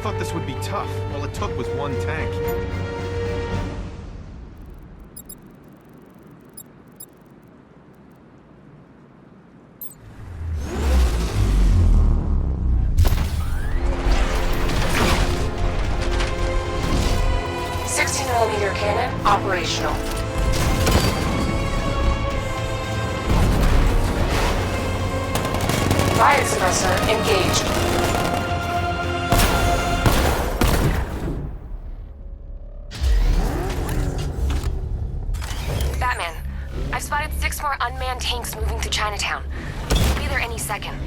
thought this would be tough. All it took was one tank. Cannon operational. Riot suppressor engaged. Batman, I've spotted 6 more unmanned tanks moving to Chinatown. They'll be there any second.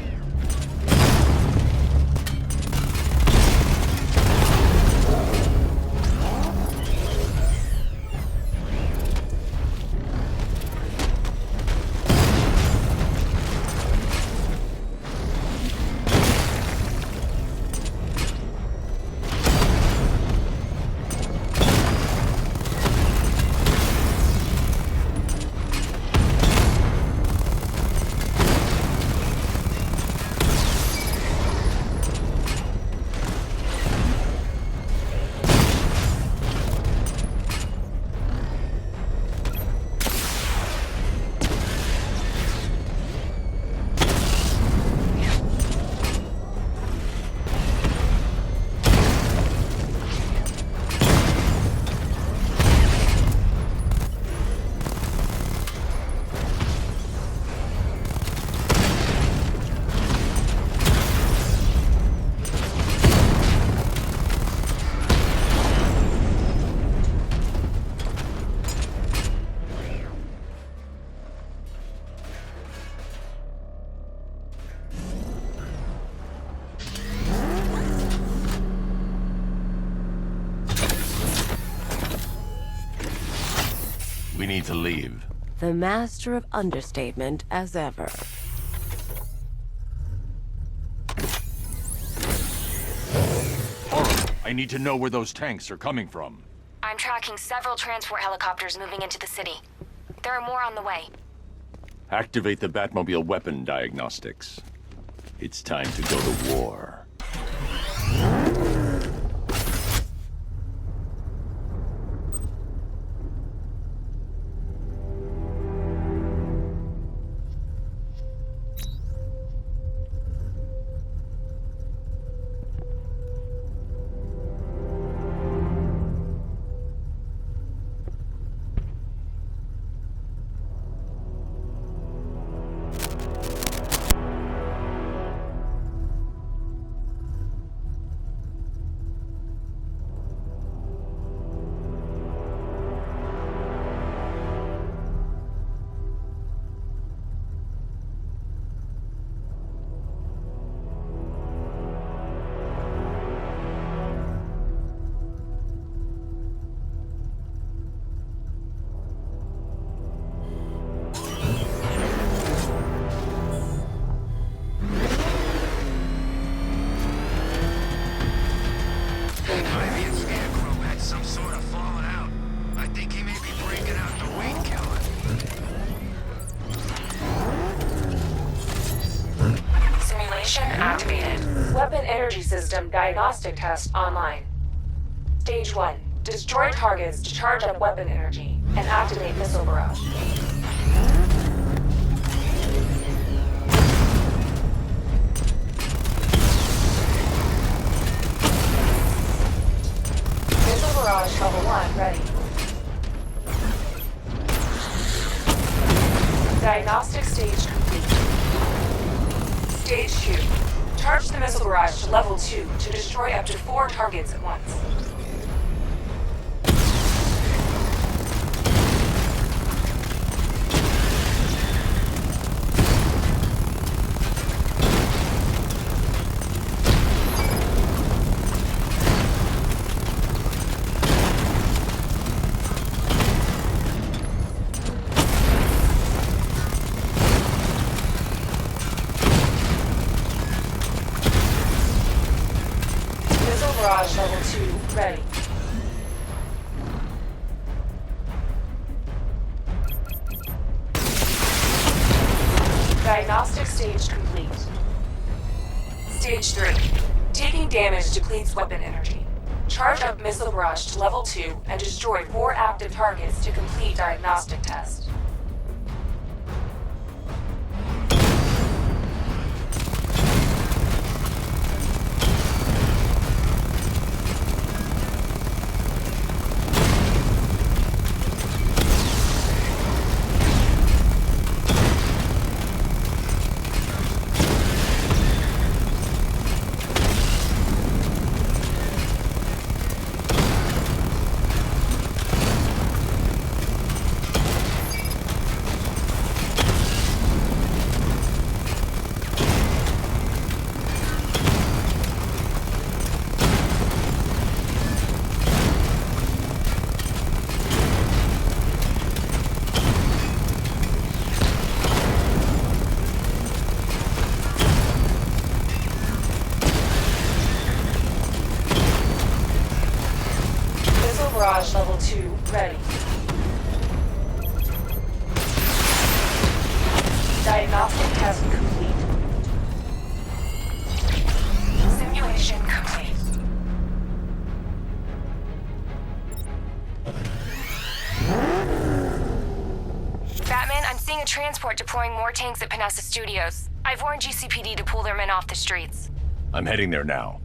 We need to leave. The master of understatement as ever. I need to know where those tanks are coming from. I'm tracking several transport helicopters moving into the city. There are more on the way. Activate the Batmobile weapon diagnostics. It's time to go to war. Activated. Weapon energy system diagnostic test online. Stage 1. Destroy targets to charge up weapon energy and activate missile barrage. Missile barrage level 1 ready. Diagnostic stage complete. Stage 2. Charge the missile barrage to level 2 to destroy up to 4 targets at once. Barrage level 2 ready. Diagnostic stage complete. Stage 3. Taking damage depletes weapon energy. Charge up missile barrage to level 2 and destroy 4 active targets to complete diagnostic test. Barrage level 2 ready. Diagnostic test complete. Simulation complete. Batman, I'm seeing a transport deploying more tanks at Panessa Studios. I've warned GCPD to pull their men off the streets. I'm heading there now.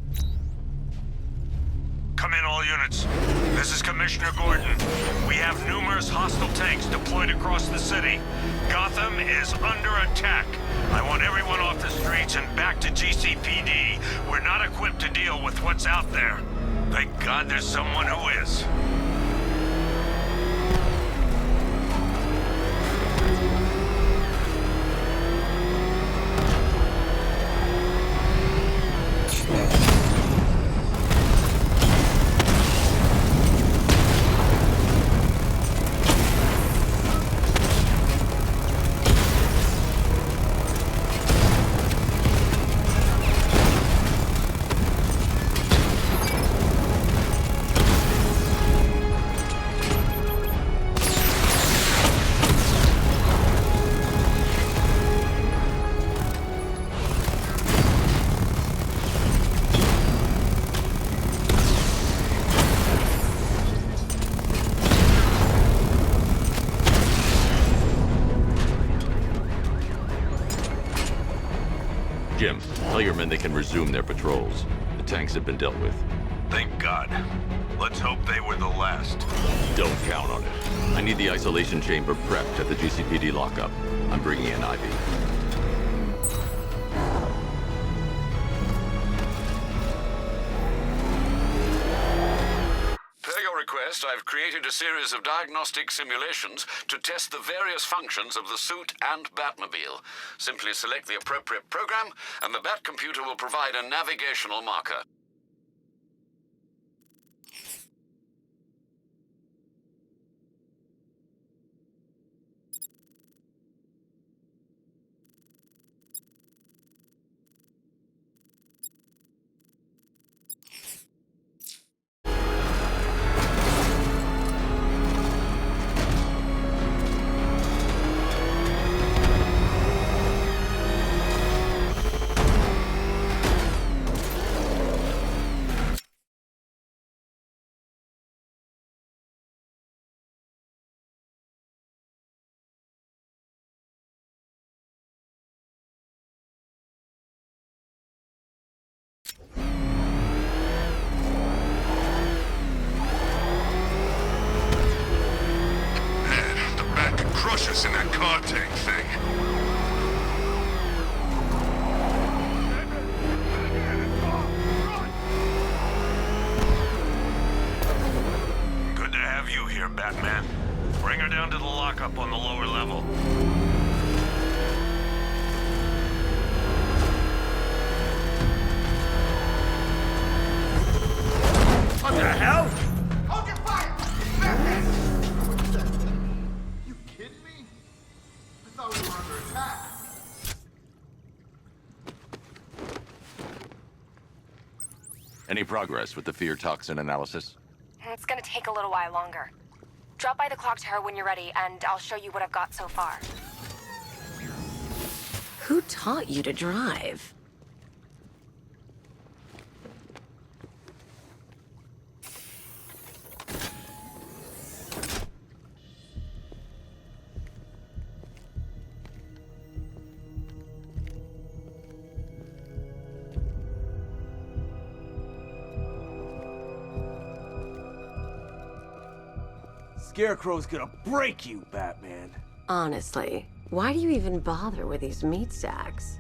Come in, all units. This is Commissioner Gordon. We have numerous hostile tanks deployed across the city. Gotham is under attack. I want everyone off the streets and back to GCPD. We're not equipped to deal with what's out there. Thank God there's someone who is. Jim, tell your men they can resume their patrols. The tanks have been dealt with. Thank God. Let's hope they were the last. Don't count on it. I need the isolation chamber prepped at the GCPD lockup. I'm bringing in Ivy. Per your request, I've created a series of diagnostic simulations to test the various functions of the suit and Batmobile. Simply select the appropriate program, and the Bat computer will provide a navigational marker. Crush us in that car tank thing. Good to have you here, Batman. Bring her down to the lockup on the lower level. What the hell? Hold your fire! Batman! You kidding me? I thought we were under attack. Any progress with the fear toxin analysis? It's gonna take a little while longer. Drop by the clock tower when you're ready, and I'll show you what I've got so far. Who taught you to drive? Scarecrow's gonna break you, Batman. Honestly, why do you even bother with these meat sacks?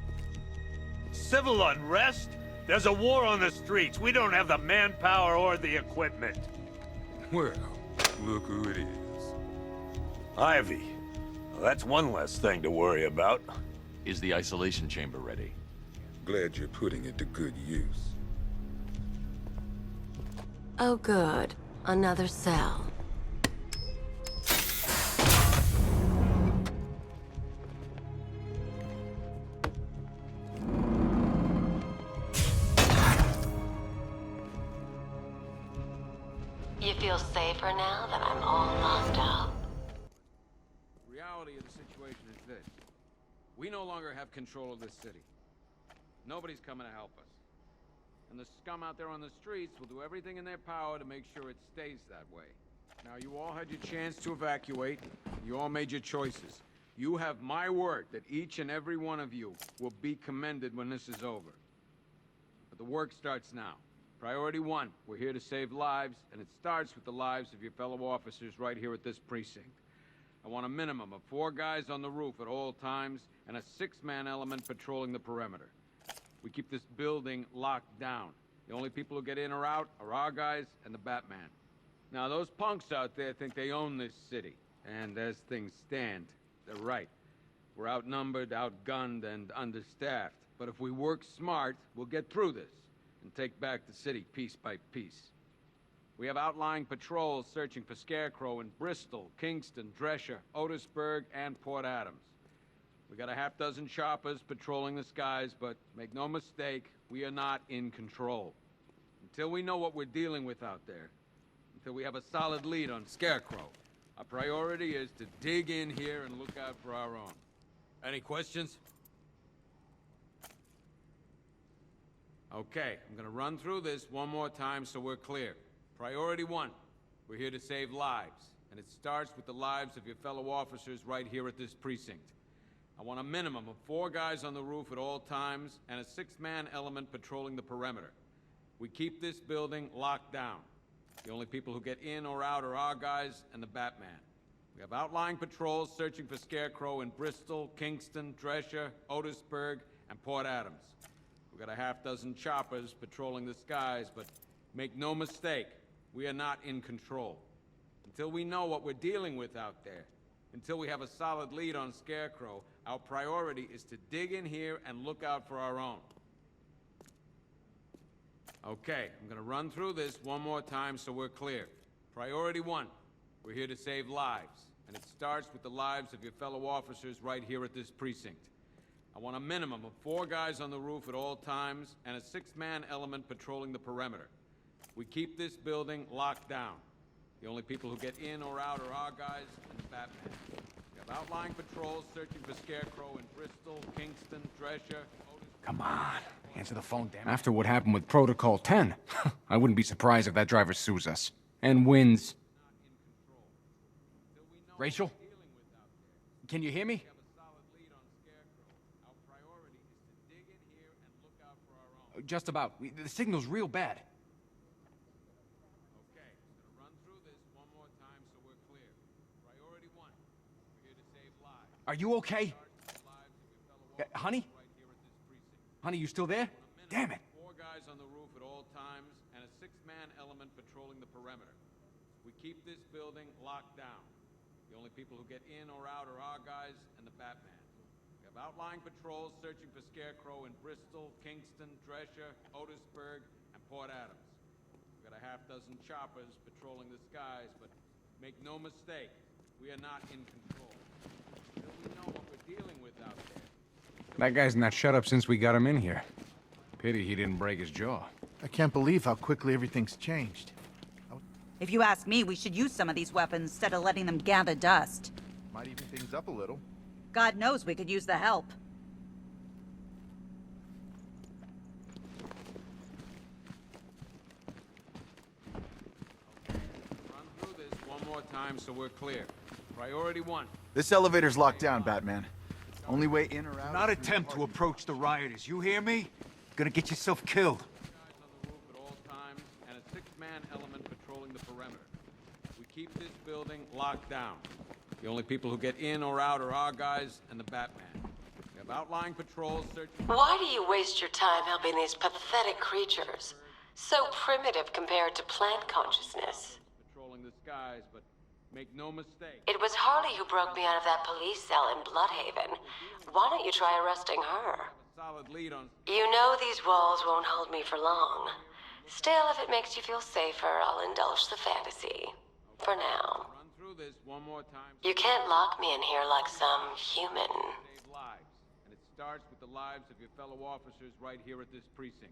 Civil unrest? There's a war on the streets. We don't have the manpower or the equipment. Well, look who it is. Ivy. Well, that's one less thing to worry about. Is the isolation chamber ready? Glad you're putting it to good use. Oh good, another cell. You feel safer now that I'm all locked up? Reality of the situation is this. We no longer have control of this city. Nobody's coming to help us. And the scum out there on the streets will do everything in their power to make sure it stays that way. Now, you all had your chance to evacuate. You all made your choices. You have my word that each and every one of you will be commended when this is over. But the work starts now. Priority 1, we're here to save lives, and it starts with the lives of your fellow officers right here at this precinct. I want a minimum of 4 guys on the roof at all times, and a 6-man element patrolling the perimeter. We keep this building locked down. The only people who get in or out are our guys and the Batman. Now, those punks out there think they own this city, and as things stand, they're right. We're outnumbered, outgunned, and understaffed. But if we work smart, we'll get through this and take back the city piece by piece. We have outlying patrols searching for Scarecrow in Bristol, Kingston, Drescher, Otisburg, and Port Adams. We got a half-dozen choppers patrolling the skies, but make no mistake, we are not in control. Until we know what we're dealing with out there, until we have a solid lead on Scarecrow, our priority is to dig in here and look out for our own. Any questions? Okay, I'm gonna run through this one more time so we're clear. Priority 1, we're here to save lives, and it starts with the lives of your fellow officers right here at this precinct. I want a minimum of 4 guys on the roof at all times, and a 6-man element patrolling the perimeter. We keep this building locked down. The only people who get in or out are our guys and the Batman. We have outlying patrols searching for Scarecrow in Bristol, Kingston, Drescher, Otisburg, and Port Adams. We got a half-dozen choppers patrolling the skies, but make no mistake, we are not in control. Until we know what we're dealing with out there, until we have a solid lead on Scarecrow, our priority is to dig in here and look out for our own. Okay, I'm gonna run through this one more time so we're clear. Priority 1, we're here to save lives, and it starts with the lives of your fellow officers right here at this precinct. I want a minimum of 4 guys on the roof at all times, and a 6-man element patrolling the perimeter. We keep this building locked down. The only people who get in or out are our guys and the Batman. We have outlying patrols searching for Scarecrow in Bristol, Kingston, Drescher, Otis... Come on, answer the phone, damn it. After what happened with Protocol 10, I wouldn't be surprised if that driver sues us. And wins. Rachel? Can you hear me? Just about. The signal's real bad. Okay, gonna run through this one more time so we're clear. Priority 1, we're here to save lives. Are you okay? Honey? Honey, you still there? Damn it! 4 guys on the roof at all times, and a 6-man element patrolling the perimeter. We keep this building locked down. The only people who get in or out are our guys and the Batman. We have outlying patrols searching for Scarecrow in Bristol, Kingston, Drescher, Otisburg, and Port Adams. We got a half-dozen choppers patrolling the skies, but make no mistake, we are not in control. Until we know what we're dealing with out there. That guy's not shut up since we got him in here. Pity he didn't break his jaw. I can't believe how quickly everything's changed. If you ask me, we should use some of these weapons instead of letting them gather dust. Might even things up a little. God knows we could use the help. Run through this one more time so we're clear. Priority 1. This elevator's locked down, Batman. Only way in or out... Do not attempt to approach the rioters, you hear me? Gonna get yourself killed. Guys on the roof at all times, and a 6-man element patrolling the perimeter. We keep this building locked down. The only people who get in or out are our guys and the Batman. We have outlying patrols searching... Why do you waste your time helping these pathetic creatures? So primitive compared to plant consciousness. Patrolling the skies, but make no mistake. It was Harley who broke me out of that police cell in Bloodhaven. Why don't you try arresting her? Solid lead on... You know these walls won't hold me for long. Still, if it makes you feel safer, I'll indulge the fantasy. For now. Run through this one more time. You can't lock me in here like some human. Save lives. And it starts with the lives of your fellow officers right here at this precinct.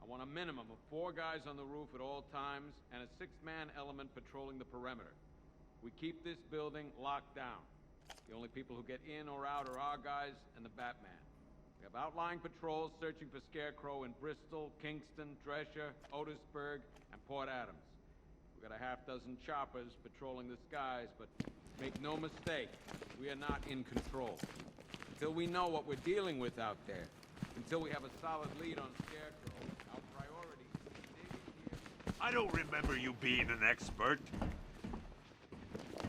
I want a minimum of 4 guys on the roof at all times and a 6-man element patrolling the perimeter. We keep this building locked down. The only people who get in or out are our guys and the Batman. We have outlying patrols searching for Scarecrow in Bristol, Kingston, Drescher, Otisburg, and Port Adams. We've got a half-dozen choppers patrolling the skies, but make no mistake, we are not in control. Until we know what we're dealing with out there, until we have a solid lead on Scarecrow, our priority is to stay here. I don't remember you being an expert.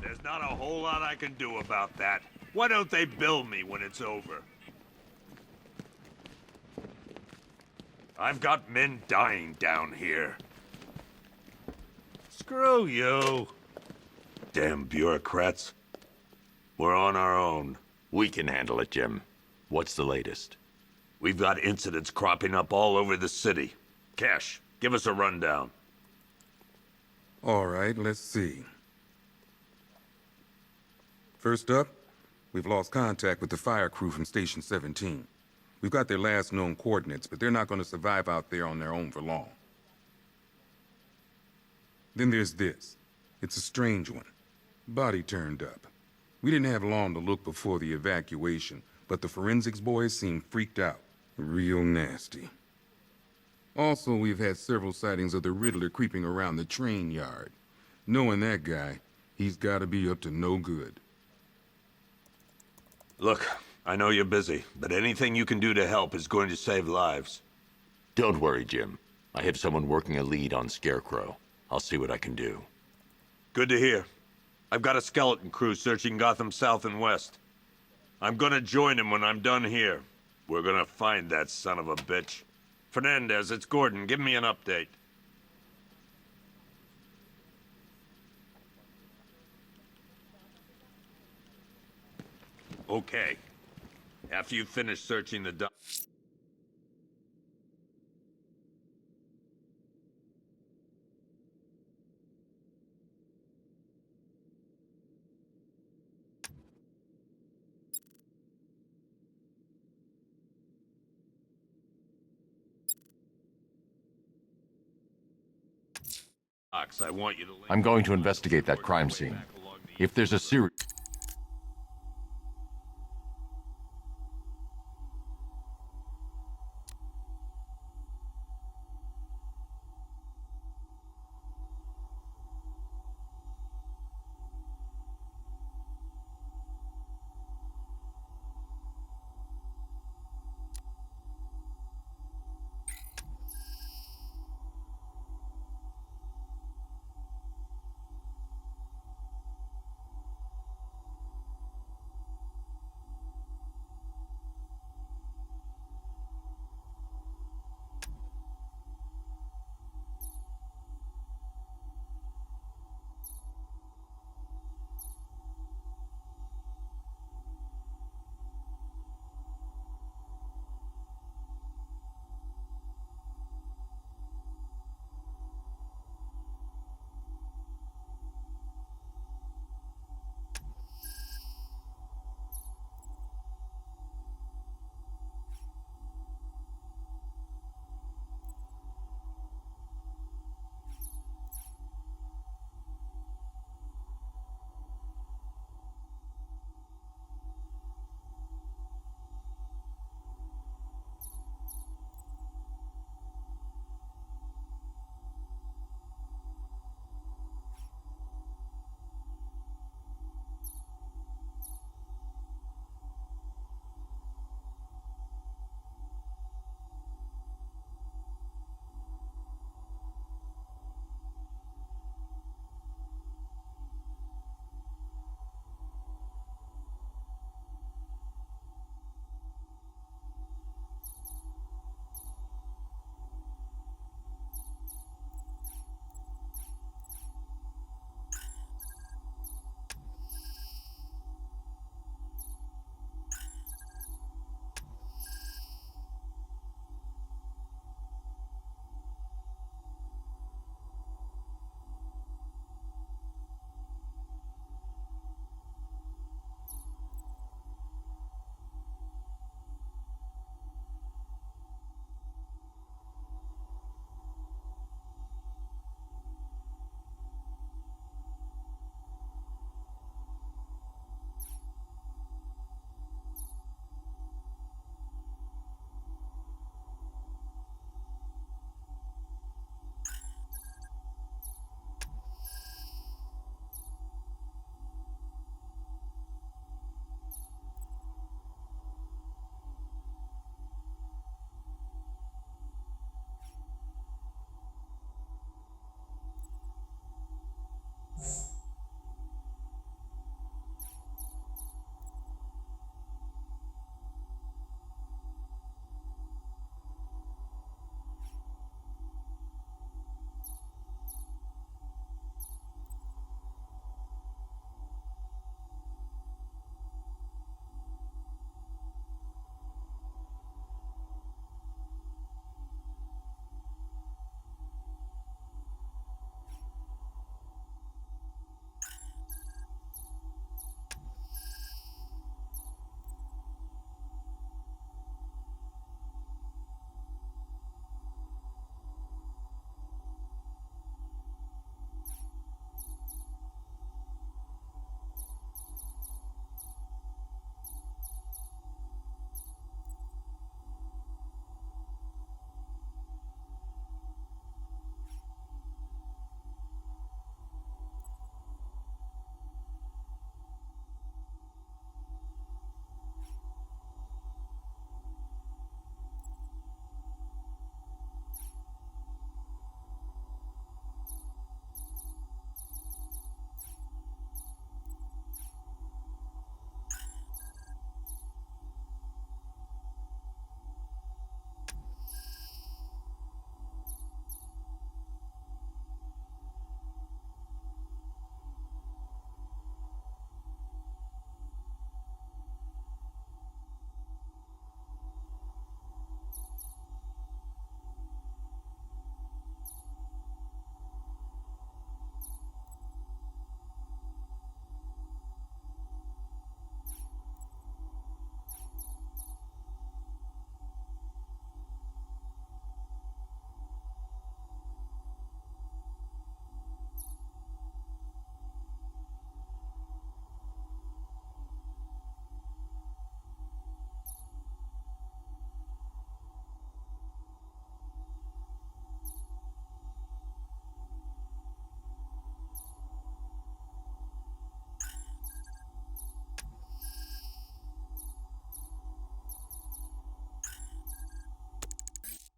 There's not a whole lot I can do about that. Why don't they bill me when it's over? I've got men dying down here. Screw you. Damn bureaucrats. We're on our own. We can handle it, Jim. What's the latest? We've got incidents cropping up all over the city. Cash, give us a rundown. All right, let's see. First up, we've lost contact with the fire crew from Station 17. We've got their last known coordinates, but they're not going to survive out there on their own for long. Then there's this. It's a strange one. Body turned up. We didn't have long to look before the evacuation, but the forensics boys seemed freaked out. Real nasty. Also, we've had several sightings of the Riddler creeping around the train yard. Knowing that guy, he's got to be up to no good. Look, I know you're busy, but anything you can do to help is going to save lives. Don't worry, Jim. I have someone working a lead on Scarecrow. I'll see what I can do. Good to hear. I've got a skeleton crew searching Gotham South and West. I'm gonna join him when I'm done here. We're gonna find that son of a bitch. Fernandez, it's Gordon. Give me an update. Okay. After you finish searching the dump... I want you to... I'm going to investigate that crime scene. If there's a serious...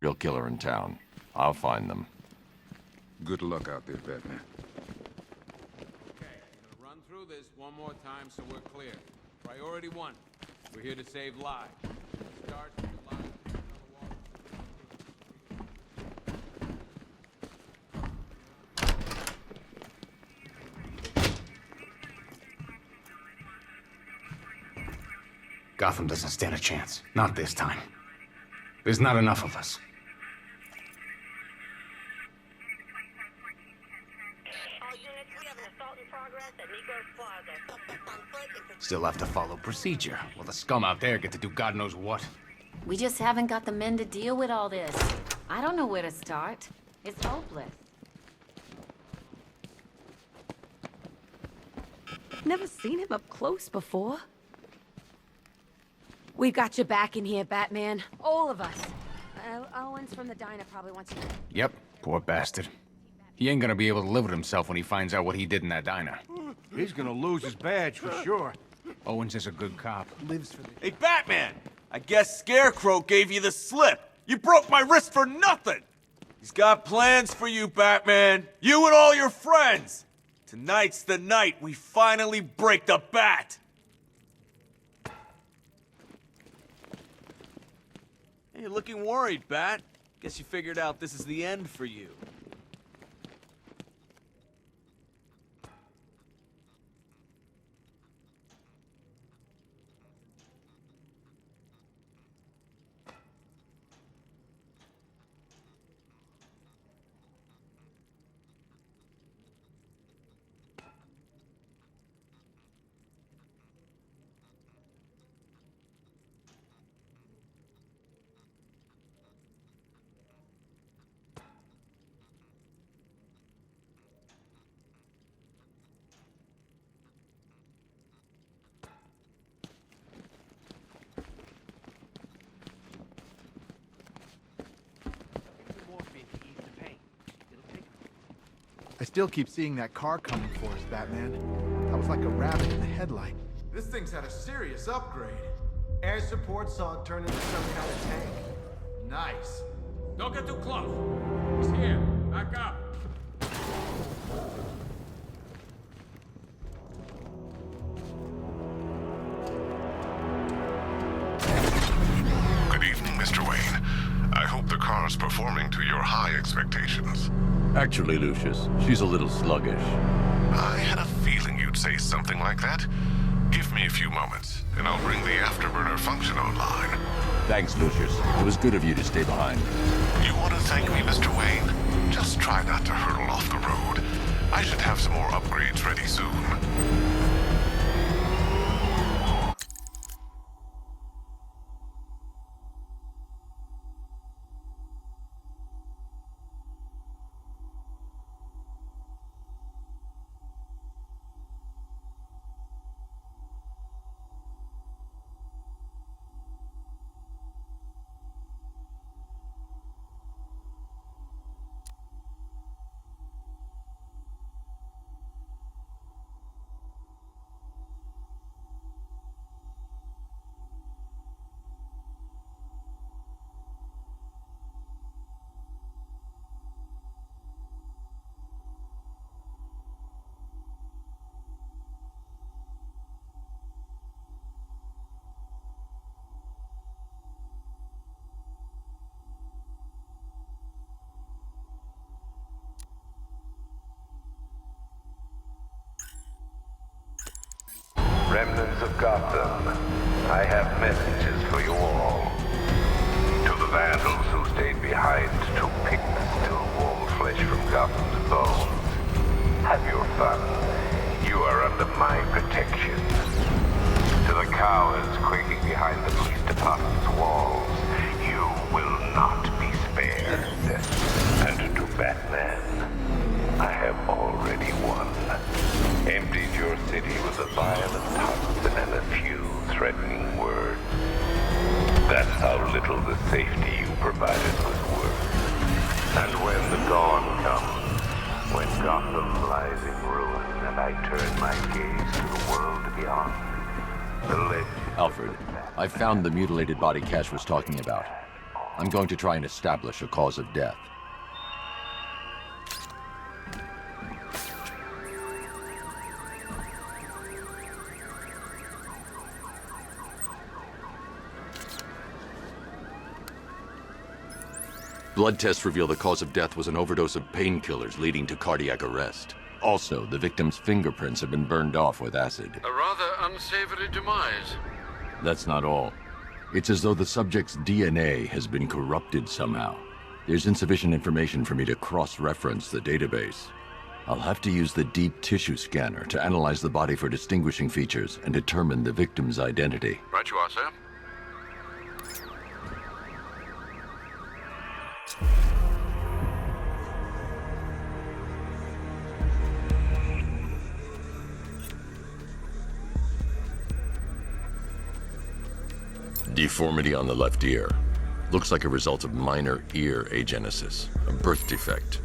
Real killer in town. I'll find them. Good luck out there, Batman. Okay, I'm gonna run through this one more time so we're clear. Priority 1, we're here to save lives. Let's start with the lives of fellow officers. Gotham doesn't stand a chance. Not this time. There's not enough of us. Still have to follow procedure, while the scum out there get to do God knows what. We just haven't got the men to deal with all this. I don't know where to start. It's hopeless. Never seen him up close before. We've got your back in here, Batman. All of us. Owens from the diner probably wants you. Yep, poor bastard. He ain't gonna be able to live with himself when he finds out what he did in that diner. He's gonna lose his badge for sure. Owens is a good cop. Lives for the... Hey, Batman! I guess Scarecrow gave you the slip. You broke my wrist for nothing! He's got plans for you, Batman. You and all your friends. Tonight's the night we finally break the Bat. Hey, you're looking worried, Bat. Guess you figured out this is the end for you. I still keep seeing that car coming for us, Batman. That was like a rabbit in the headlight. This thing's had a serious upgrade. Air support saw it turn into some kind of tank. Nice. Don't get too close. He's here. Back up. Good evening, Mr. Wayne. I hope the car's performing to your high expectations. Actually, Lucius, she's a little sluggish. I had a feeling you'd say something like that. Give me a few moments, and I'll bring the afterburner function online. Thanks, Lucius. It was good of you to stay behind. You want to thank me, Mr. Wayne? Just try not to hurtle off the road. I should have some more upgrades ready soon. Remnants of Gotham, I have messages for you all. To the vandals who stayed behind to pick the still warm flesh from Gotham's bones, have your fun. You are under my protection. To the cowards quaking behind the police department's walls, you will not be spared. And to Batman, I have already won. Emptied your city with a violent toxin and a few threatening words. That's how little the safety you provided was worth. And when the dawn comes, when Gotham lies in ruin and I turn my gaze to the world beyond, the legend... Alfred, I found the mutilated body Cash was talking about. I'm going to try and establish a cause of death. Blood tests reveal the cause of death was an overdose of painkillers leading to cardiac arrest. Also, the victim's fingerprints have been burned off with acid. A rather unsavory demise. That's not all. It's as though the subject's DNA has been corrupted somehow. There's insufficient information for me to cross-reference the database. I'll have to use the deep tissue scanner to analyze the body for distinguishing features and determine the victim's identity. Right you are, sir. Deformity on the left ear. Looks like a result of minor ear agenesis, a birth defect.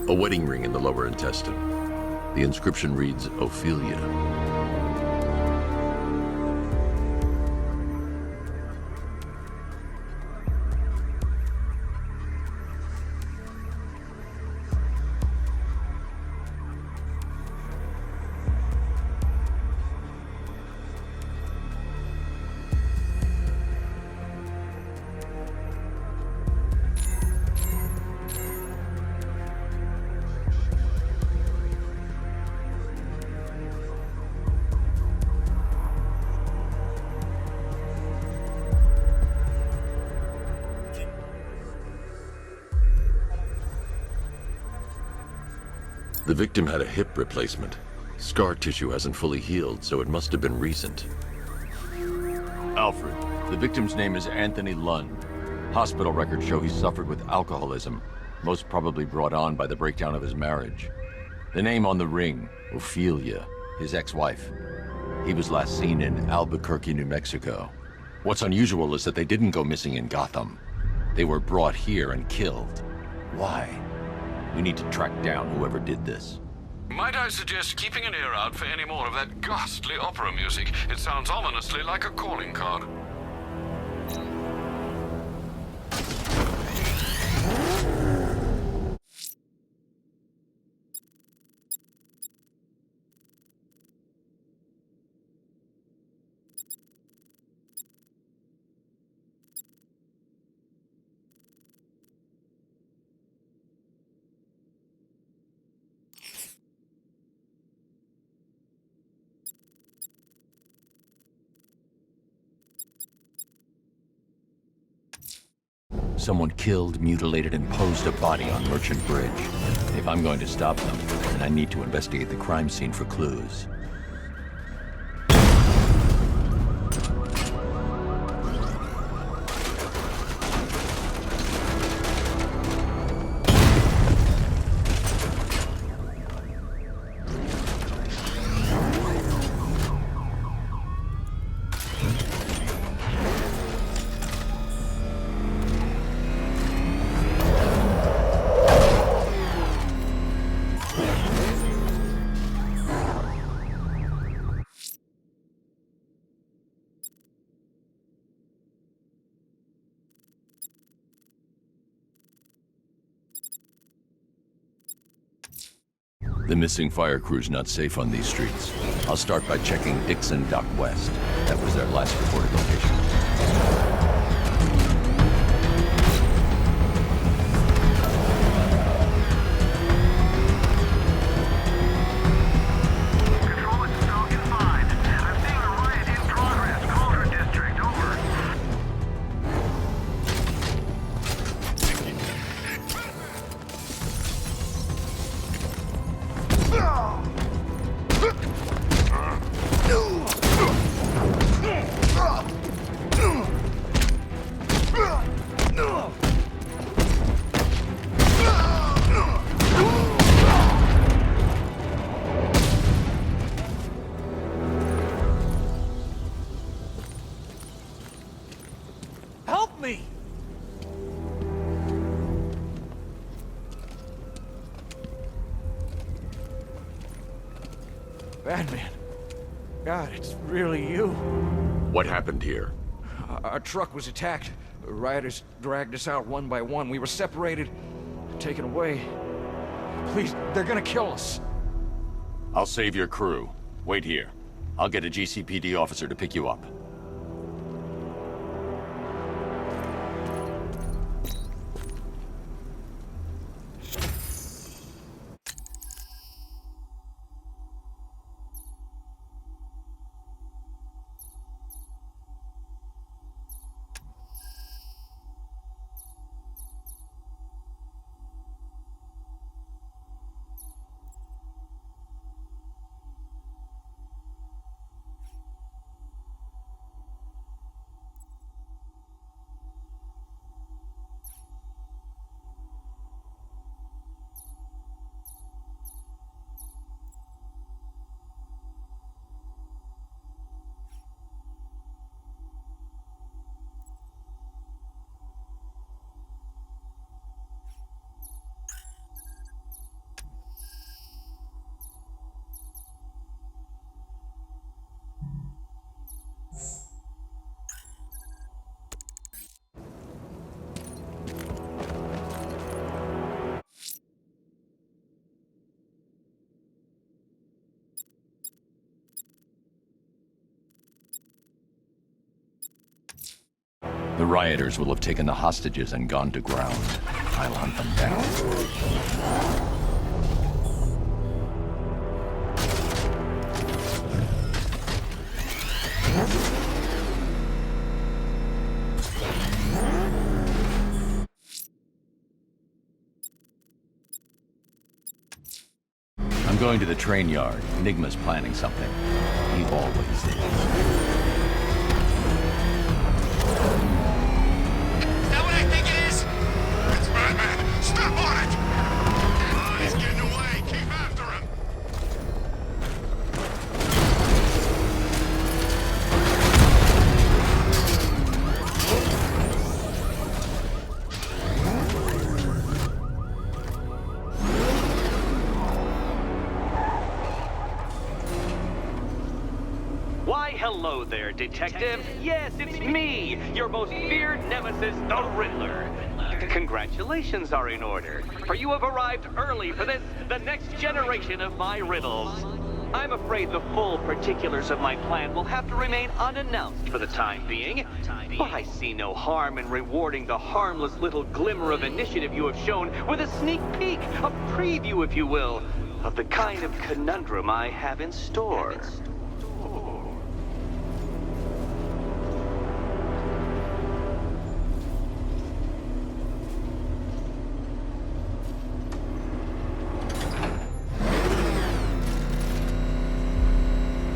A wedding ring in the lower intestine. The inscription reads, Ophelia. The victim had a hip replacement. Scar tissue hasn't fully healed, so it must have been recent. Alfred. The victim's name is Anthony Lund. Hospital records show he suffered with alcoholism, most probably brought on by the breakdown of his marriage. The name on the ring, Ophelia, his ex-wife. He was last seen in Albuquerque, New Mexico. What's unusual is that they didn't go missing in Gotham. They were brought here and killed. Why? We need to track down whoever did this. Might I suggest keeping an ear out for any more of that ghastly opera music? It sounds ominously like a calling card. Someone killed, mutilated, and posed a body on Merchant Bridge. If I'm going to stop them, then I need to investigate the crime scene for clues. The missing fire crew's not safe on these streets. I'll start by checking Dixon Dock West. That was their last reported location. Batman. God, it's really you. What happened here? Our truck was attacked. The rioters dragged us out one by one. We were separated, taken away. Please, they're gonna kill us. I'll save your crew. Wait here. I'll get a GCPD officer to pick you up. The rioters will have taken the hostages and gone to ground. I'll hunt them down. I'm going to the train yard. Enigma's planning something. He always is. Stop on it! Oh, he's getting away! Keep after him! Why, hello there, Detective. Yes, it's me, your most feared nemesis, the Riddler. Congratulations are in order, for you have arrived early for this, the next generation of my riddles. I'm afraid the full particulars of my plan will have to remain unannounced for the time being, but I see no harm in rewarding the harmless little glimmer of initiative you have shown with a sneak peek, a preview, if you will, of the kind of conundrum I have in store.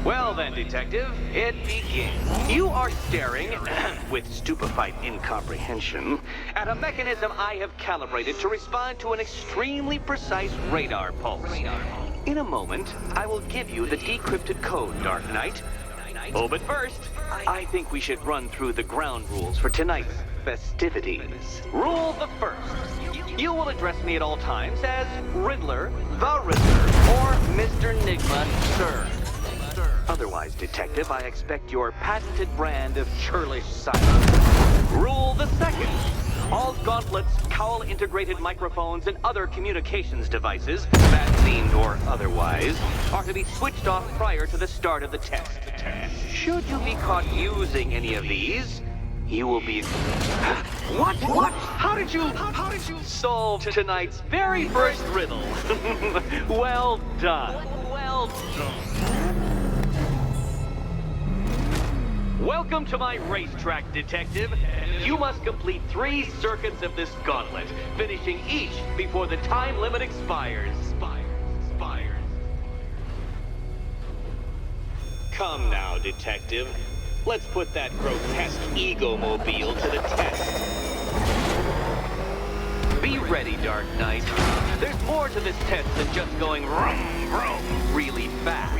Well then, Detective, it begins. You are staring, with stupefied incomprehension, at a mechanism I have calibrated to respond to an extremely precise radar pulse. In a moment, I will give you the decrypted code, Dark Knight. Oh, but first, I think we should run through the ground rules for tonight's festivities. Rule the first. You will address me at all times as Riddler, the Riddler, or Mr. Nigma, sir. Otherwise, Detective, I expect your patented brand of churlish silence. Rule the second. All gauntlets, cowl-integrated microphones, and other communications devices, bat-themed or otherwise, are to be switched off prior to the start of the test. Should you be caught using any of these, you will be... What? How did you solve tonight's very first riddle? Well done. Well done. Welcome to my racetrack, Detective. You must complete 3 circuits of this gauntlet, finishing each before the time limit expires. Come now, Detective. Let's put that grotesque ego-mobile to the test. Be ready, Dark Knight. There's more to this test than just going vroom, vroom really fast.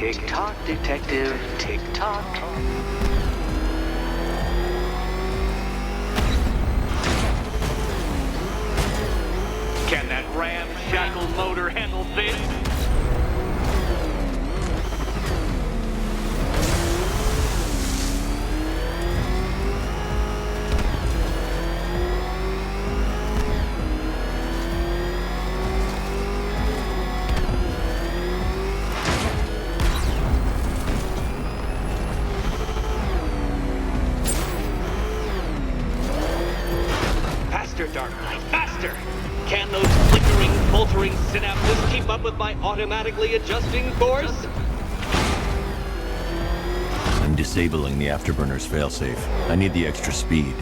Tick-tock, detective, tick-tock. Can that ramshackle motor handle this? Faster, Dark Knight, faster! Can those flickering, faltering synapses keep up with my automatically adjusting course? I'm disabling the Afterburner's failsafe. I need the extra speed.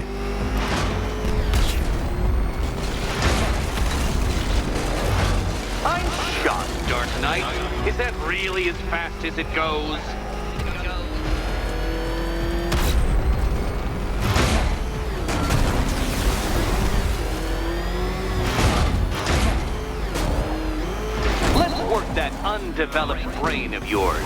I'm shocked, Dark Knight. Is that really as fast as it goes? Let's work that undeveloped brain of yours.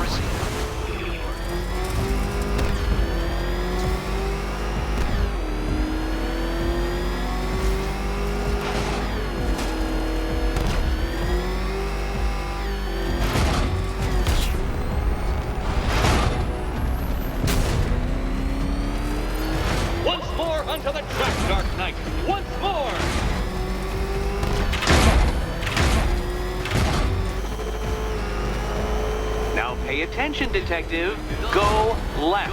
Once more onto the track, Dark Knight. Once more! Now pay attention, detective. Go left.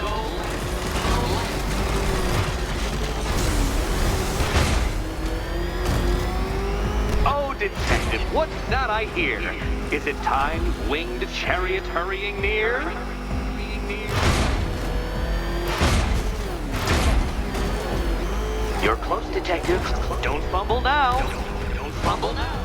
Oh, detective, what's that I hear? Is it time's winged chariot hurrying near? You're close, detective. Don't fumble now. Don't fumble now.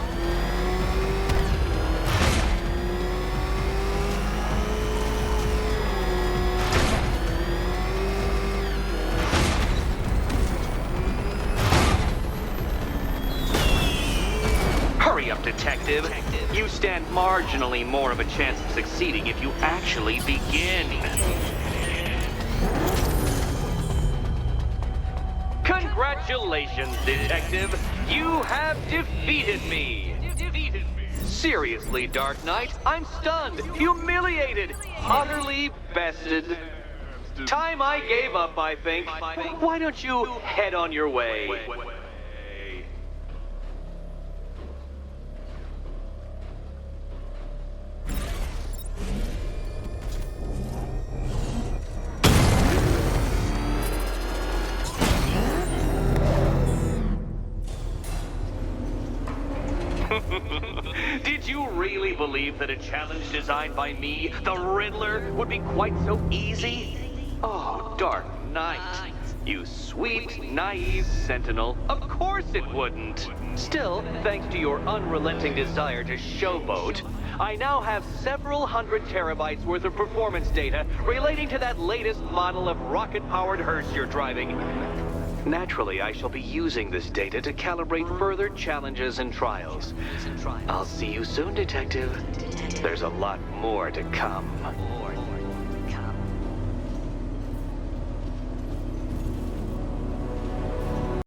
Hurry up, detective. You stand marginally more of a chance of succeeding if you actually begin. Congratulations, detective. You have defeated me. Seriously, Dark Knight, I'm stunned, humiliated, utterly bested. Time I gave up, I think. Why don't you head on your way? Did you really believe that a challenge designed by me, the Riddler, would be quite so easy? Oh, Dark Knight. You sweet, naive sentinel. Of course it wouldn't. Still, thanks to your unrelenting desire to showboat, I now have several hundred terabytes worth of performance data relating to that latest model of rocket-powered hearse you're driving. Naturally, I shall be using this data to calibrate further challenges and trials. I'll see you soon, detective. There's a lot more to come.